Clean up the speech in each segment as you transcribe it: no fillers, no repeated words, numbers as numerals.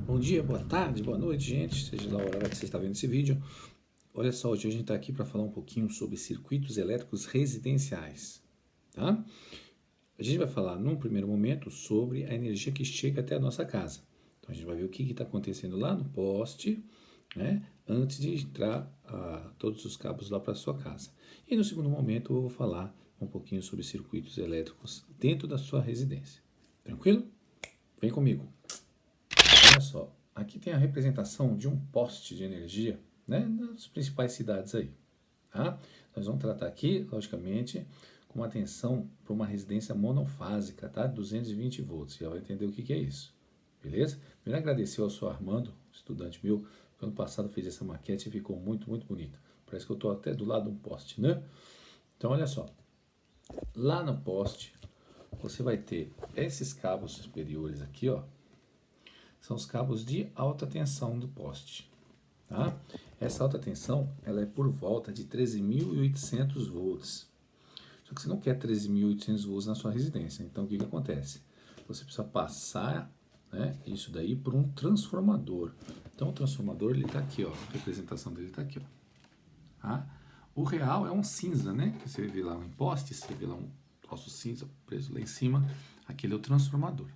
Bom dia, boa tarde, boa noite, gente, seja lá a hora que você está vendo esse vídeo. Olha só, hoje a gente está aqui para falar um pouquinho sobre circuitos elétricos residenciais, tá? A gente vai falar, num primeiro momento, sobre a energia que chega até a nossa casa. Então, a gente vai ver o que está acontecendo lá no poste, né, antes de entrar todos os cabos lá para a sua casa. E no segundo momento, eu vou falar um pouquinho sobre circuitos elétricos dentro da sua residência. Tranquilo? Vem comigo. Olha só, aqui tem a representação de um poste de energia, né, nas principais cidades aí, tá? Nós vamos tratar aqui, logicamente, com atenção para uma residência monofásica, tá? 220 volts, já vai entender o que é isso, beleza? Primeiro agradecer ao seu Armando, estudante meu, que ano passado fez essa maquete e ficou muito, muito bonita. Parece que eu estou até do lado de um poste, né? Então, olha só, lá no poste, você vai ter esses cabos superiores aqui, ó, são os cabos de alta tensão do poste, tá? Essa alta tensão, ela é por volta de 13.800 volts. Só que você não quer 13.800 volts na sua residência. Então, o que acontece? Você precisa passar, né, isso daí por um transformador. Então, o transformador, ele está aqui, ó. A representação dele está aqui, ó. Tá? O real é um cinza, né? Você vê lá um poste, você vê lá um troço cinza preso lá em cima. Aquele é o transformador,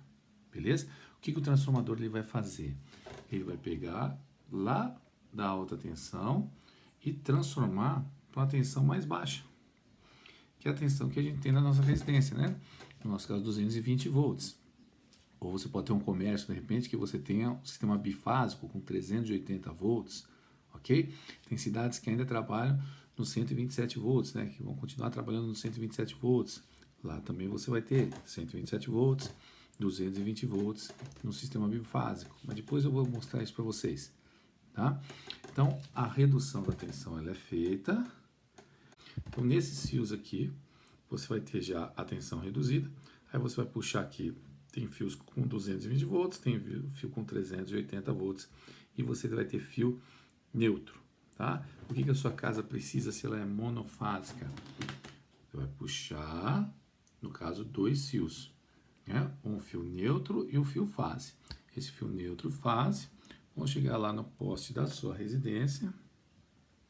beleza? O que o transformador ele vai fazer? Ele vai pegar lá da alta tensão e transformar para uma tensão mais baixa, que é a tensão que a gente tem na nossa residência, né? No nosso caso, 220 volts. Ou você pode ter um comércio, de repente, que você tenha um sistema bifásico com 380 volts, ok? Tem cidades que ainda trabalham nos 127 volts, né? Que vão continuar trabalhando nos 127 volts. Lá também você vai ter 127 volts, 220 volts no sistema bifásico. Mas depois eu vou mostrar isso para vocês, tá? Então, a redução da tensão ela é feita. Então, nesses fios aqui, você vai ter já a tensão reduzida. Aí você vai puxar aqui, tem fios com 220 volts, tem fio com 380 volts e você vai ter fio neutro, tá? O que a sua casa precisa se ela é monofásica? Você vai puxar, no caso, dois fios, né? Um fio neutro e um fio fase. Esse fio neutro fase vão chegar lá no poste da sua residência,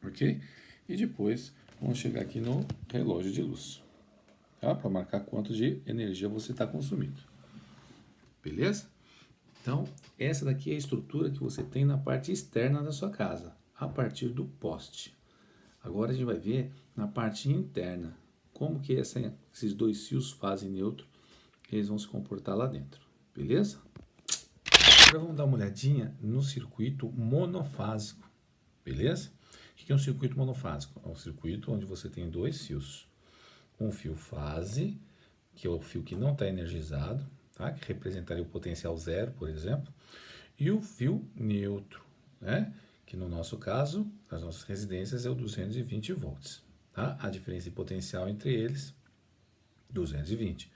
ok? E depois vão chegar aqui no relógio de luz, tá? Para marcar quanto de energia você está consumindo, beleza? Então, essa daqui é a estrutura que você tem na parte externa da sua casa, a partir do poste. Agora a gente vai ver na parte interna, como que esses dois fios fase e neutro, eles vão se comportar lá dentro, beleza? Agora vamos dar uma olhadinha no circuito monofásico, beleza? O que é um circuito monofásico? É um circuito onde você tem dois fios. Um fio fase, que é o fio que não está energizado, tá? Que representaria o potencial zero, por exemplo, e o fio neutro, né? Que no nosso caso, nas nossas residências, é o 220 volts. Tá? A diferença de potencial entre eles, 220.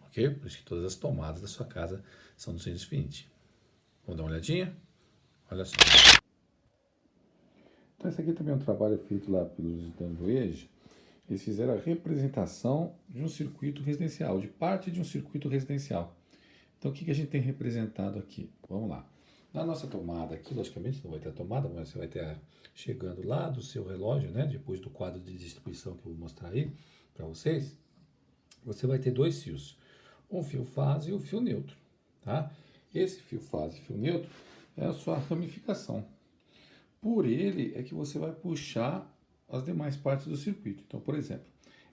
Ok? Por isso que todas as tomadas da sua casa são 220. Vamos dar uma olhadinha? Olha só. Então, esse aqui também é um trabalho feito lá pelos estudantes do EJA. Eles fizeram a representação de um circuito residencial, de parte de um circuito residencial. Então, o que a gente tem representado aqui? Vamos lá. Na nossa tomada aqui, logicamente, não vai ter a tomada, mas você vai ter chegando lá do seu relógio, né? Depois do quadro de distribuição que eu vou mostrar aí para vocês, você vai ter dois fios. Um fio fase e um fio neutro, tá? Esse fio fase e fio neutro é a sua ramificação. Por ele é que você vai puxar as demais partes do circuito. Então, por exemplo,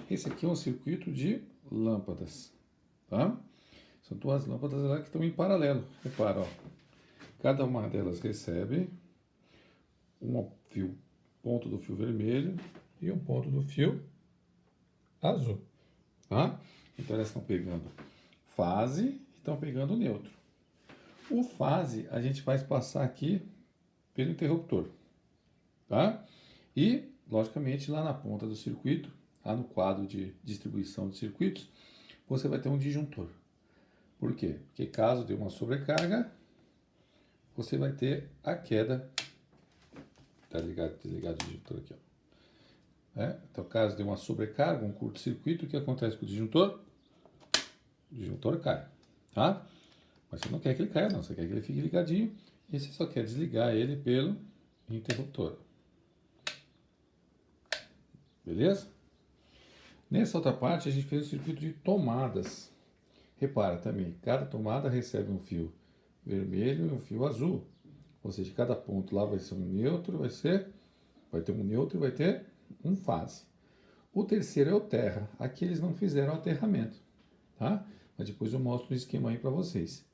esse aqui é um circuito de lâmpadas, tá? São duas lâmpadas lá que estão em paralelo. Repara, ó. Cada uma delas recebe um ponto do fio vermelho e um ponto do fio azul, tá? Então elas estão pegando fase e estão pegando neutro. O fase a gente vai passar aqui pelo interruptor, tá? E, logicamente, lá na ponta do circuito, lá no quadro de distribuição de circuitos, você vai ter um disjuntor. Por quê? Porque caso dê uma sobrecarga, você vai ter a queda. Tá ligado, desligado o disjuntor aqui, ó. Então, caso dê uma sobrecarga, um curto-circuito, o que acontece com o disjuntor? O disjuntor cai, tá? Mas você não quer que ele caia, não. Você quer que ele fique ligadinho E você só quer desligar ele pelo interruptor. Beleza? Nessa outra parte a gente fez o circuito de tomadas. Repara também, cada tomada recebe um fio vermelho e um fio azul. Ou seja, cada ponto lá vai ser um neutro, vai ter um neutro e vai ter um fase. O terceiro é o terra. Aqui eles não fizeram aterramento, tá? Mas depois eu mostro o esquema aí para vocês.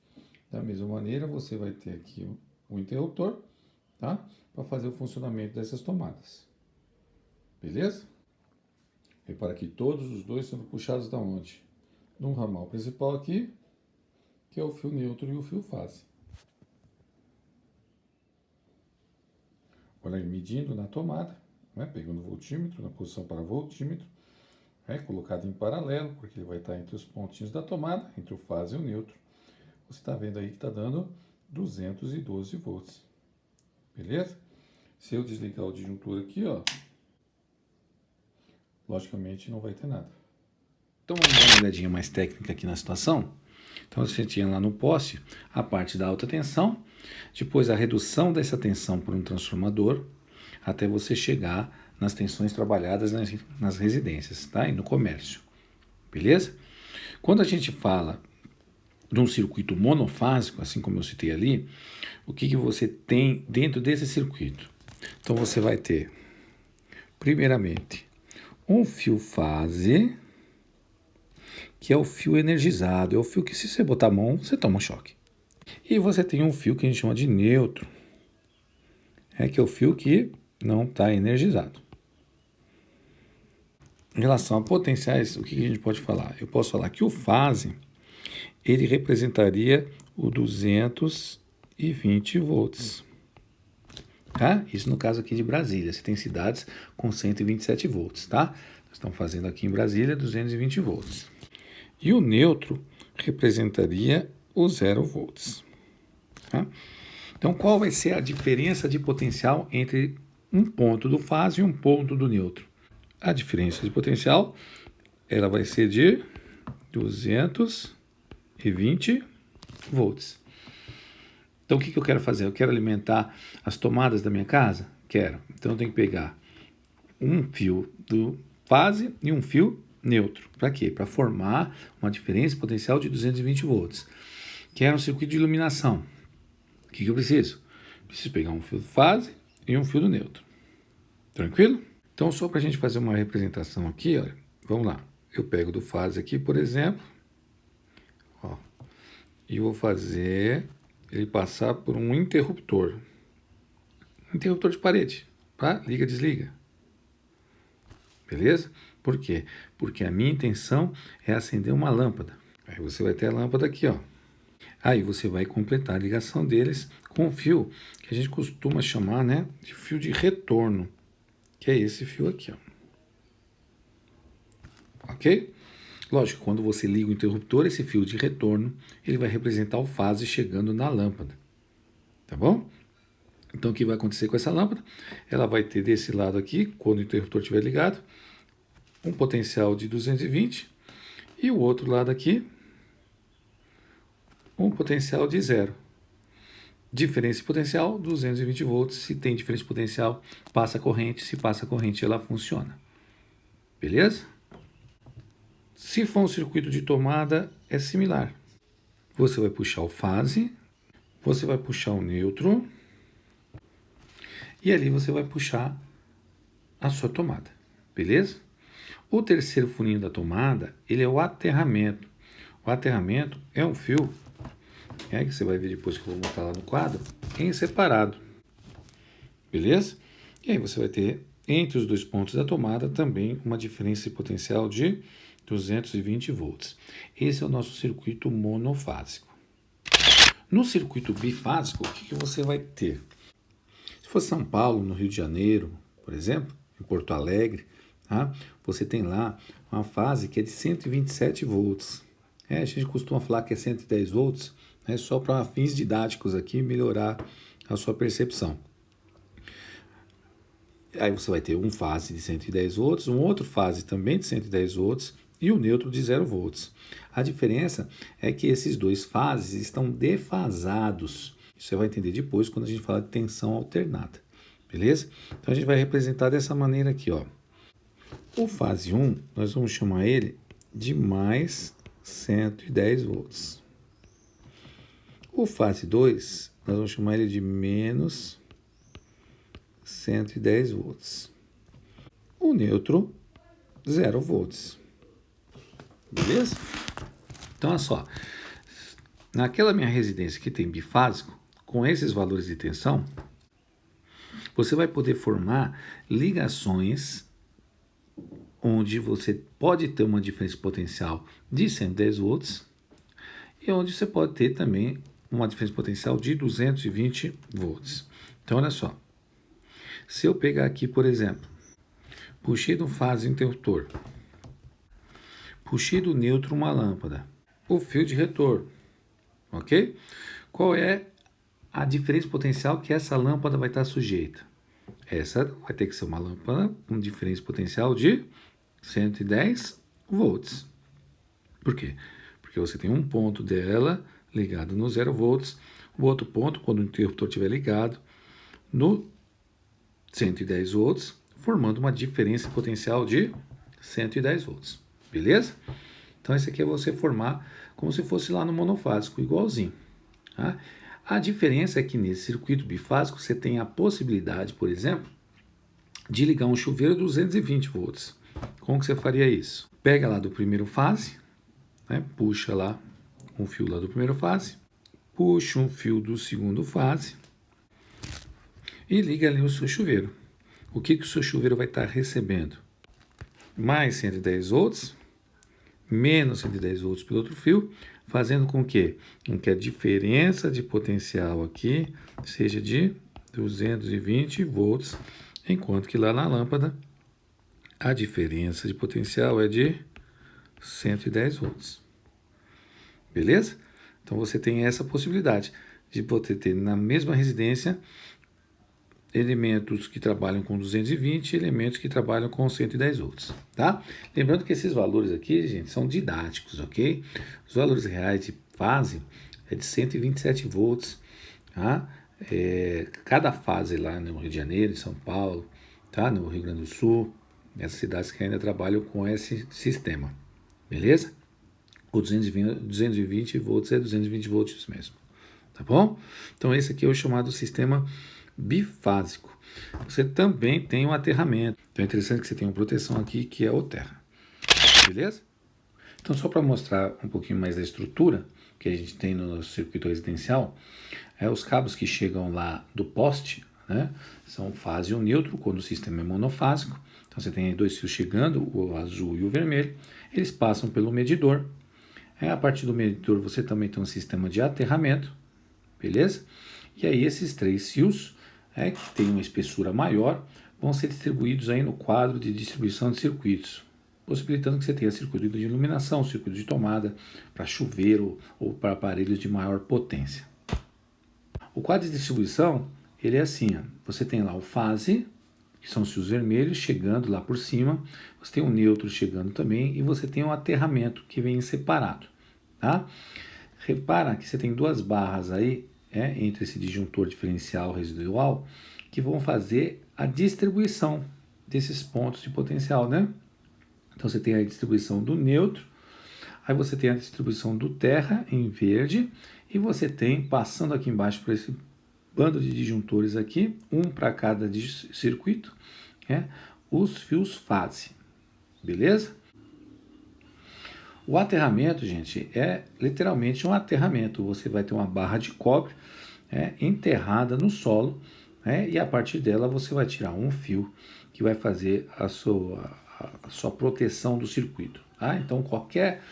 Da mesma maneira, você vai ter aqui um interruptor, tá? Para fazer o funcionamento dessas tomadas. Beleza? Repara que todos os dois são puxados da onde? De um ramal principal aqui, que é o fio neutro e o fio fase. Olha aí, medindo na tomada, né? Pegando o voltímetro, na posição para voltímetro, colocado em paralelo, porque ele vai estar entre os pontinhos da tomada, entre o fase e o neutro. Você está vendo aí que está dando 212 volts. Beleza? Se eu desligar o disjuntor aqui, ó, logicamente não vai ter nada. Então vamos dar uma olhadinha mais técnica aqui na situação. Então você tinha lá no poste a parte da alta tensão, depois a redução dessa tensão por um transformador, até você chegar nas tensões trabalhadas nas residências, tá? E no comércio. Beleza? Quando a gente fala de um circuito monofásico, assim como eu citei ali, o que você tem dentro desse circuito? Então você vai ter, primeiramente, um fio fase, que é o fio energizado, é o fio que se você botar a mão, você toma um choque. E você tem um fio que a gente chama de neutro, que é o fio que não está energizado. Em relação a potenciais, o que a gente pode falar? Eu posso falar que o fase, ele representaria o 220 volts. Tá? Isso no caso aqui de Brasília. Você tem cidades com 127 volts, tá? Nós estamos fazendo aqui em Brasília 220 volts. E o neutro representaria o 0 volts. Tá? Então, qual vai ser a diferença de potencial entre um ponto do fase e um ponto do neutro? A diferença de potencial, ela vai ser de 220 volts. Então, o que eu quero fazer? Eu quero alimentar as tomadas da minha casa? Quero. Então, eu tenho que pegar um fio do fase e um fio neutro. Para quê? Para formar uma diferença potencial de 220 volts. Quero um circuito de iluminação. O que eu preciso? Preciso pegar um fio do fase e um fio do neutro. Tranquilo? Então, só para a gente fazer uma representação aqui, olha, vamos lá. Eu pego do fase aqui, por exemplo, ó, e vou fazer ele passar por um interruptor. Interruptor de parede, tá? Liga, desliga. Beleza? Por quê? Porque a minha intenção é acender uma lâmpada. Aí você vai ter a lâmpada aqui, ó. Aí você vai completar a ligação deles com o fio que a gente costuma chamar, né, de fio de retorno, que é esse fio aqui, ó. Ok? Lógico, quando você liga o interruptor, esse fio de retorno, ele vai representar o fase chegando na lâmpada. Tá bom? Então, o que vai acontecer com essa lâmpada? Ela vai ter desse lado aqui, quando o interruptor estiver ligado, um potencial de 220 e o outro lado aqui, um potencial de 0. Diferença de potencial, 220 volts. Se tem diferença de potencial, passa a corrente. Se passa a corrente, ela funciona. Beleza? Se for um circuito de tomada, é similar. Você vai puxar o fase, você vai puxar o neutro, e ali você vai puxar a sua tomada. Beleza? O terceiro furinho da tomada, ele é o aterramento. O aterramento é um fio, que você vai ver depois que eu vou montar lá no quadro, em separado. Beleza? E aí você vai ter, entre os dois pontos da tomada, também uma diferença de potencial de 220 volts. Esse é o nosso circuito monofásico. No circuito bifásico, o que você vai ter? Se for São Paulo, no Rio de Janeiro, por exemplo, em Porto Alegre, tá? Você tem lá uma fase que é de 127 volts. A gente costuma falar que é 110 volts, né, só para fins didáticos aqui, melhorar a sua percepção. Aí você vai ter um fase de 110 volts, um outro fase também de 110 volts e o neutro de 0 volts. A diferença é que esses dois fases estão defasados. Isso você vai entender depois quando a gente falar de tensão alternada, beleza? Então a gente vai representar dessa maneira aqui, ó. O fase 1, nós vamos chamar ele de mais 110 volts. O fase 2, nós vamos chamar ele de menos 110 volts. O neutro, 0 volts. Beleza? Então, olha só. Naquela minha residência que tem bifásico, com esses valores de tensão, você vai poder formar ligações onde você pode ter uma diferença potencial de 110 volts e onde você pode ter também uma diferença potencial de 220 volts. Então, olha só. Se eu pegar aqui, por exemplo, puxei do fase interruptor, puxei do neutro uma lâmpada, o fio de retorno, ok? Qual é a diferença potencial que essa lâmpada vai estar sujeita? Essa vai ter que ser uma lâmpada com diferença potencial de 110 volts. Por quê? Porque você tem um ponto dela ligado no 0 volts, o outro ponto, quando o interruptor estiver ligado, no 110 volts, formando uma diferença potencial de 110 volts. Beleza? Então, esse aqui é você formar como se fosse lá no monofásico, igualzinho. Tá? A diferença é que nesse circuito bifásico você tem a possibilidade, por exemplo, de ligar um chuveiro 220 volts. Como que você faria isso? Pega lá do primeiro fase, né? Puxa lá um fio lá do primeiro fase, puxa um fio do segundo fase e liga ali o seu chuveiro. O que o seu chuveiro vai estar recebendo? Mais 110 volts, menos 110 volts pelo outro fio, fazendo com que a diferença de potencial aqui seja de 220 volts, enquanto que lá na lâmpada a diferença de potencial é de 110 volts. Beleza? Então você tem essa possibilidade de poder ter na mesma residência elementos que trabalham com 220 e elementos que trabalham com 110 volts, tá? Lembrando que esses valores aqui, gente, são didáticos, ok? Os valores reais de fase é de 127 volts, tá? Cada fase lá no Rio de Janeiro, em São Paulo, tá? No Rio Grande do Sul, nessas cidades que ainda trabalham com esse sistema, beleza? O 220 volts é 220 volts mesmo, tá bom? Então esse aqui é o chamado sistema bifásico. Você também tem um aterramento. Então é interessante que você tenha uma proteção aqui que é o terra. Beleza? Então só para mostrar um pouquinho mais da estrutura que a gente tem no nosso circuito residencial, os cabos que chegam lá do poste, né, são fase e o neutro, quando o sistema é monofásico. Então você tem dois fios chegando, o azul e o vermelho. Eles passam pelo medidor. A partir do medidor você também tem um sistema de aterramento. Beleza? E aí esses três fios que tem uma espessura maior, vão ser distribuídos aí no quadro de distribuição de circuitos, possibilitando que você tenha circuito de iluminação, circuito de tomada, para chuveiro ou para aparelhos de maior potência. O quadro de distribuição, ele é assim, ó. Você tem lá o fase, que são os fios vermelhos chegando lá por cima, você tem o neutro chegando também, e você tem o aterramento que vem separado, tá? Repara que você tem duas barras aí, entre esse disjuntor diferencial residual, que vão fazer a distribuição desses pontos de potencial, né? Então você tem a distribuição do neutro, aí você tem a distribuição do terra em verde, e você tem, passando aqui embaixo por esse bando de disjuntores aqui, um para cada circuito, os fios fase, beleza? O aterramento, gente, é literalmente um aterramento. Você vai ter uma barra de cobre enterrada no solo, e a partir dela você vai tirar um fio que vai fazer a sua proteção do circuito. Tá? Então, qualquer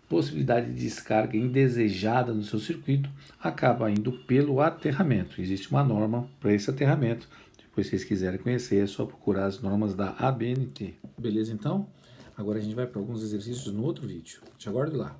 possibilidade de descarga indesejada no seu circuito acaba indo pelo aterramento. Existe uma norma para esse aterramento. Depois, se vocês quiserem conhecer, é só procurar as normas da ABNT. Beleza, então? Agora a gente vai para alguns exercícios no outro vídeo. Te aguardo lá.